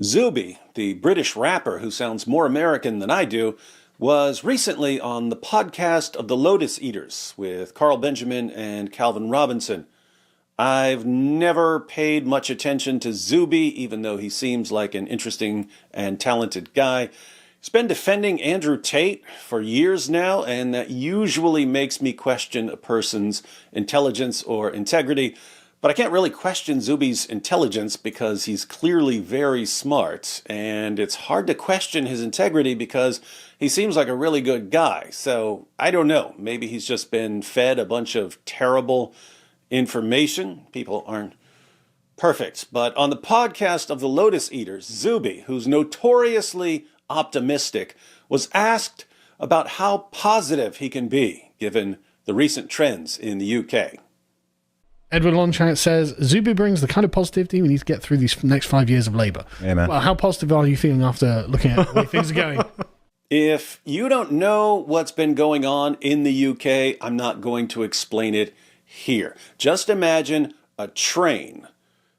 Zuby, the British rapper who sounds more American than I do, was recently on the podcast of the Lotus Eaters with Carl Benjamin and Calvin Robinson. I've never paid much attention to Zuby, even though he seems like an interesting and talented guy. He's been defending Andrew Tate for years now, and that usually makes me question a person's intelligence or integrity. But I can't really question Zuby's intelligence because he's clearly very smart, and it's hard to question his integrity because he seems like a really good guy. So I don't know, maybe he's just been fed a bunch of terrible information. People aren't perfect. But on the podcast of the Lotus Eaters, Zuby, who's notoriously optimistic, was asked about how positive he can be given the recent trends in the UK. Edward Lonchat says, Zuby brings the kind of positivity we need to get through these next 5 years of Labour. Amen. Well, how positive are you feeling after looking at the way things are going? If you don't know what's been going on in the UK, I'm not going to explain it here. Just imagine a train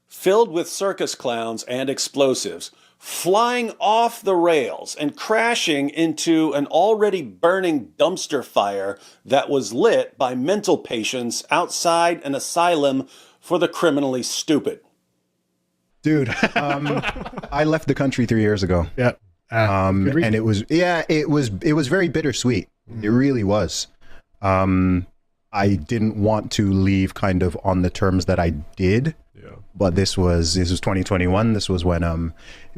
filled with circus clowns and explosives flying off the rails and crashing into an already burning dumpster fire that was lit by mental patients outside an asylum for the criminally stupid. Dude, I left the country 3 years ago. Yeah. And it was very bittersweet. It really was. I didn't want to leave kind of on the terms that I did. But this was 2021. This was when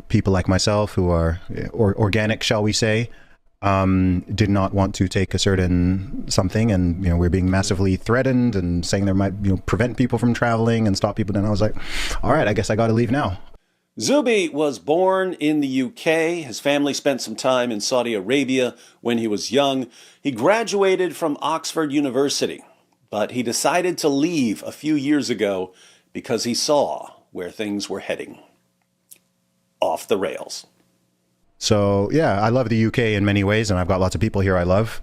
people like myself, who are organic, shall we say, did not want to take a certain something, and we're being massively threatened and saying there might prevent people from traveling and stop people. And I was like, all right, I guess I got to leave now. Zuby was born in the UK. His family spent some time in Saudi Arabia when he was young. He graduated from Oxford University, but he decided to leave a few years ago because he saw where things were heading. Off the rails. So, yeah, I love the UK in many ways, and I've got lots of people here I love.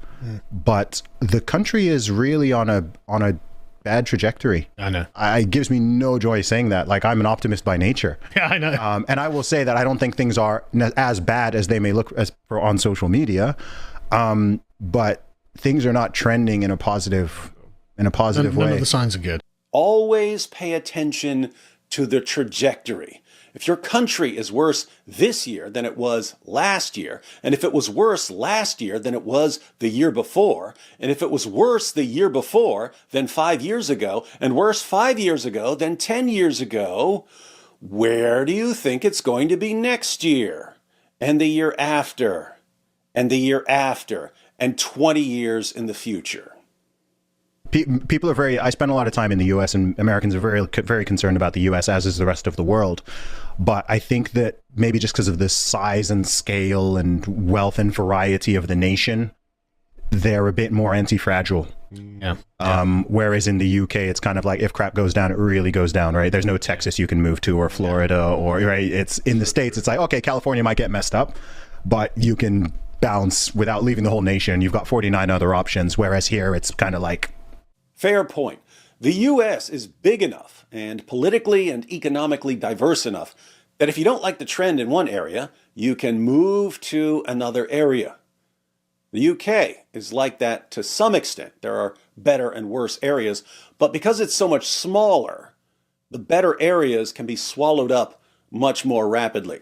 But the country is really on a bad trajectory. I know. It gives me no joy saying that. Like, I'm an optimist by nature. Yeah, I know. And I will say that I don't think things are as bad as they may look on social media. But things are not trending in a positive way. None of the signs are good. Always pay attention to the trajectory. If your country is worse this year than it was last year, and if it was worse last year than it was the year before, and if it was worse the year before than 5 years ago, and worse 5 years ago than 10 years ago, where do you think it's going to be next year? And the year after? And the year after? And 20 years in the future? People are I spend a lot of time in the US, and Americans are very concerned about the US, as is the rest of the world. But I think that maybe just because of the size and scale and wealth and variety of the nation, they're a bit more anti-fragile. Yeah. Whereas in the UK, it's kind of like, if crap goes down, it really goes down, right? There's no Texas you can move to, or Florida, or right. It's in the States. It's like, okay, California might get messed up, but you can bounce without leaving the whole nation. You've got 49 other options. Whereas here, it's kind of like, fair point. The U.S. is big enough and politically and economically diverse enough that if you don't like the trend in one area, you can move to another area. The UK is like that to some extent. There are better and worse areas, but because it's so much smaller, the better areas can be swallowed up much more rapidly.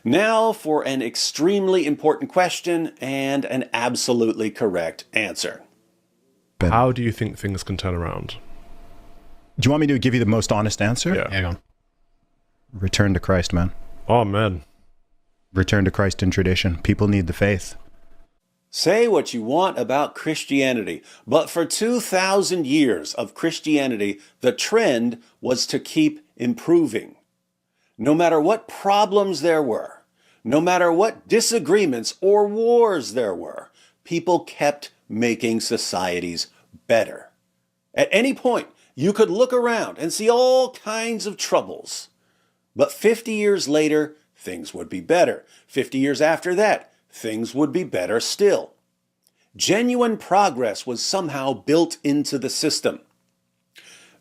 Now for an extremely important question and an absolutely correct answer. How do you think things can turn around? Do you want me to give you the most honest answer? Yeah. Hang on. Return to Christ, man. Oh, man. Return to Christ in tradition. People need the faith. Say what you want about Christianity, but for 2,000 years of Christianity, the trend was to keep improving. No matter what problems there were, no matter what disagreements or wars there were, people kept making societies better. At any point, you could look around and see all kinds of troubles. But 50 years later, things would be better. 50 years after that, things would be better still. Genuine progress was somehow built into the system.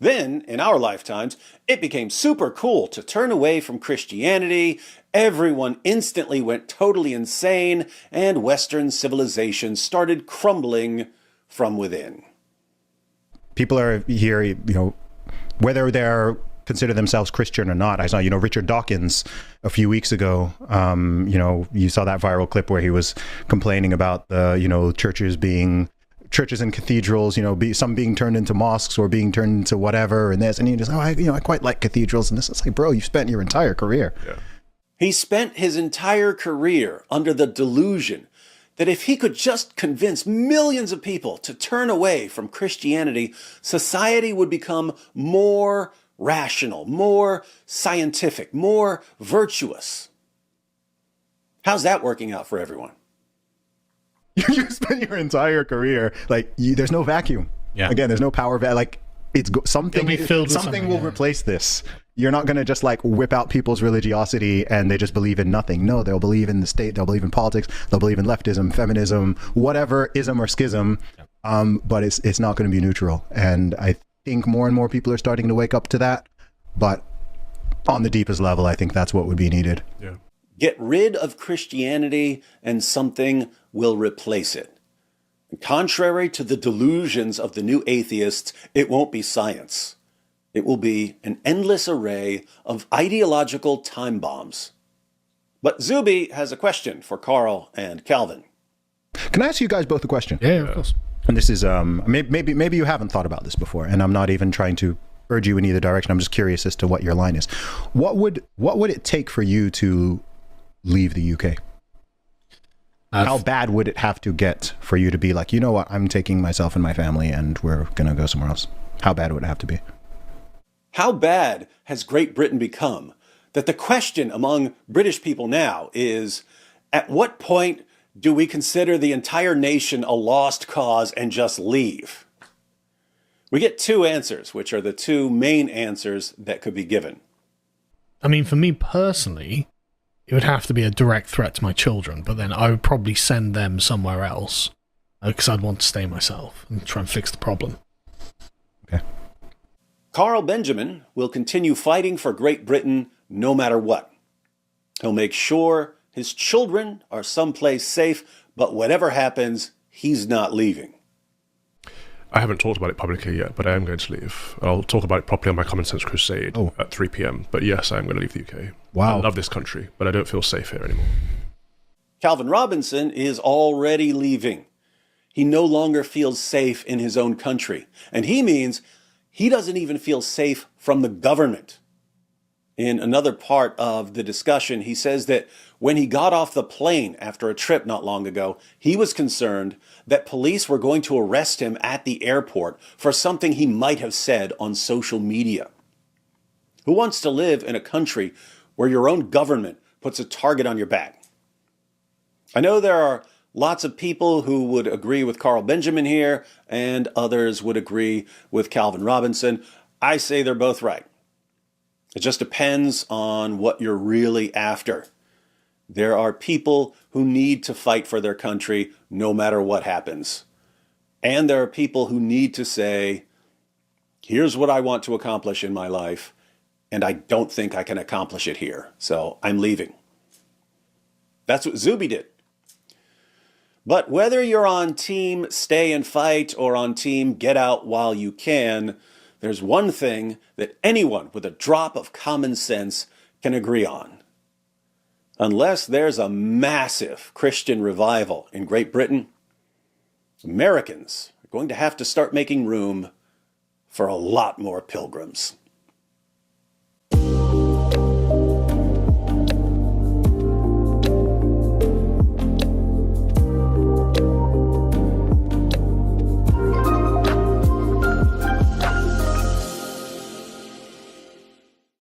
Then, in our lifetimes, it became super cool to turn away from Christianity. Everyone instantly went totally insane, and Western civilization started crumbling from within. People are here, whether they're consider themselves Christian or not. I saw, Richard Dawkins a few weeks ago. You saw that viral clip where he was complaining about the, churches and cathedrals, some being turned into mosques or being turned into whatever, and this, and he just, I quite like cathedrals and this. It's like, bro, you spent your entire career. Yeah. He spent his entire career under the delusion that if he could just convince millions of people to turn away from Christianity, society would become more rational, more scientific, more virtuous. How's that working out for everyone? You spent your entire career there's no vacuum. Yeah. Again, there's no power. Something It'll be filled with something will yeah. replace this. You're not going to just whip out people's religiosity and they just believe in nothing. No, they'll believe in the state. They'll believe in politics. They'll believe in leftism, feminism, whatever ism or schism. But it's not going to be neutral. And I think more and more people are starting to wake up to that. But on the deepest level, I think that's what would be needed. Yeah. Get rid of Christianity and something will replace it. And contrary to the delusions of the new atheists, it won't be science. It will be an endless array of ideological time bombs. But Zuby has a question for Carl and Calvin. Can I ask you guys both a question? Yeah, of course. And this is maybe you haven't thought about this before, and I'm not even trying to urge you in either direction. I'm just curious as to what your line is. What would it take for you to leave the UK? How bad would it have to get for you to be like, you know what, I'm taking myself and my family and we're going to go somewhere else? How bad would it have to be? How bad has Great Britain become that the question among British people now is, at what point do we consider the entire nation a lost cause and just leave? We get two answers, which are the two main answers that could be given. I mean, for me personally, it would have to be a direct threat to my children, but then I would probably send them somewhere else because I'd want to stay myself and try and fix the problem. Okay. Carl Benjamin will continue fighting for Great Britain no matter what. He'll make sure his children are someplace safe, but whatever happens, he's not leaving. I haven't talked about it publicly yet, but I am going to leave. I'll talk about it properly on my Common Sense Crusade at 3 p.m. But yes, I am going to leave the UK. Wow. I love this country, but I don't feel safe here anymore. Calvin Robinson is already leaving. He no longer feels safe in his own country. And he means he doesn't even feel safe from the government. In another part of the discussion, he says that when he got off the plane after a trip not long ago, he was concerned that police were going to arrest him at the airport for something he might have said on social media. Who wants to live in a country where your own government puts a target on your back? I know there are lots of people who would agree with Carl Benjamin here, and others would agree with Calvin Robinson. I say they're both right. It just depends on what you're really after. There are people who need to fight for their country no matter what happens. And there are people who need to say, here's what I want to accomplish in my life, and I don't think I can accomplish it here, so I'm leaving. That's what Zuby did. But whether you're on team stay and fight or on team get out while you can, there's one thing that anyone with a drop of common sense can agree on. Unless there's a massive Christian revival in Great Britain, Americans are going to have to start making room for a lot more pilgrims.